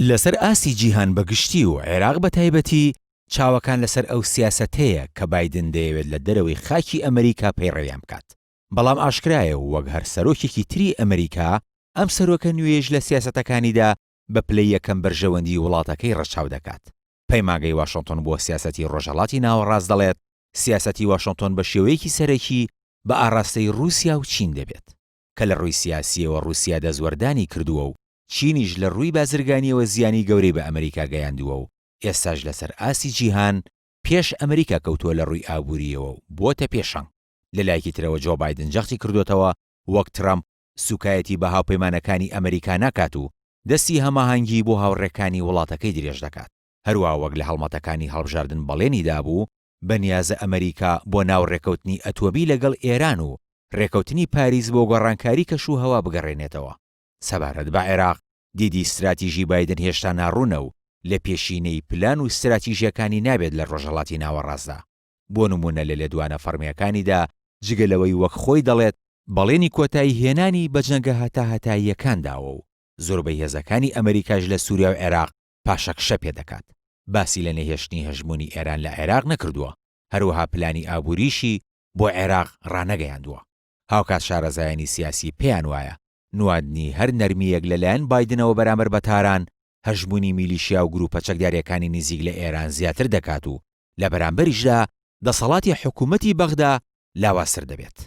لەسەر ئاسی جیهان بەگشتی و عێراق بە تایبەتی چاوەکان لەسەر ئەو سیاسەتەیە کە بایدن دەیەوێت لە دەرەوەی خاکی ئەمریکا پەیڕەویان بکات. بەڵام ئاشکرایە و وەک هەر سەرۆکێکی تری ئەمریکا ئەم سەرۆکە نوێژ لە سیاسەتەکانیدا بە پلەی یەکەم بەرژەوەندی وڵاتەکەی ڕەچاو دەکات. پەیمانگەی واشنگتن بۆ سیاسەتی ڕۆژهەڵاتی ناوەڕاست دەڵێت سیاسەتی واشنگتن بە شێوەیەکی سەرەکی بە ئاراستەی رووسیا و چین دەبێت کە لە ڕووی سیاسیەوە رووسیا دەزوەردانی کردووە و چینیش لە ڕووی بازرگانیەوە زیانی گەورەی بە ئەمریکا گەیاندووە و ئێستاش لەسەر ئاسی جیهان پێش ئەمریکا کەوتووە لە ڕووی ئابووریەوە و بۆتە پێشەنگ. لەلایەکی ترەوە جۆ بایدن جەختی کردوتەوە وەک ترامپ سوکایەتی بە هاوپەیمانەکانی ئەمریکا ناکات و دەستی هەماهەنگی بۆ هاوڕێکانی وڵاتەکەی درێژ دەکات. هەروە وەک لە هەڵمەتەکانی هەڵبژاردن بەڵێنی دابوو بەنیازە ئەمریکا بۆ ناو ڕێکەوتنی ئەتۆبی لەگەڵ ئێران و ڕێکەوتنی پاریس بۆ گۆڕانکاری کەشوهەوا بگەڕێنێتەوە. سەبارەت بە عێراق دیدی استراتیژی بایدن هێشتا ناڕوونە و لە پێشینەی پلان و استراتیژیەکانی نابێت لە ڕۆژهەڵاتی ناوەڕاستدا. بۆ نمونە لە لێدوانە فەرمیەکانیدا جگەلەوەی وەک خۆی دەڵێت بەڵێنی کۆتایی هێنانی بەجەنگە هەتاییەکان داوە و زۆربەی هێزەکانی ئەمریکاش لە سووریا و عێراق پاشەکشە پێ دەکات. باسی لە نەهێشتنی هەژمونی ئێران لە عێراق نەکردووە، هەروەها پلانی ئابووریشی بۆ عێراق ڕانەگەیاندووە. هاوکات شارەزایانی سیاسی پێیان وایە نوادنی هەر نەرمیەک لەلایەن بایدنەوە بەرامبەر بە تاران هەژمونی میلیشیا و گروپە چەکداریەکانی نزیک لە ئێران زیاتر دەکات و لە بەرامبەریشدا دەسەڵاتی حکوومەتی بەغدا لاواسر دەبێت.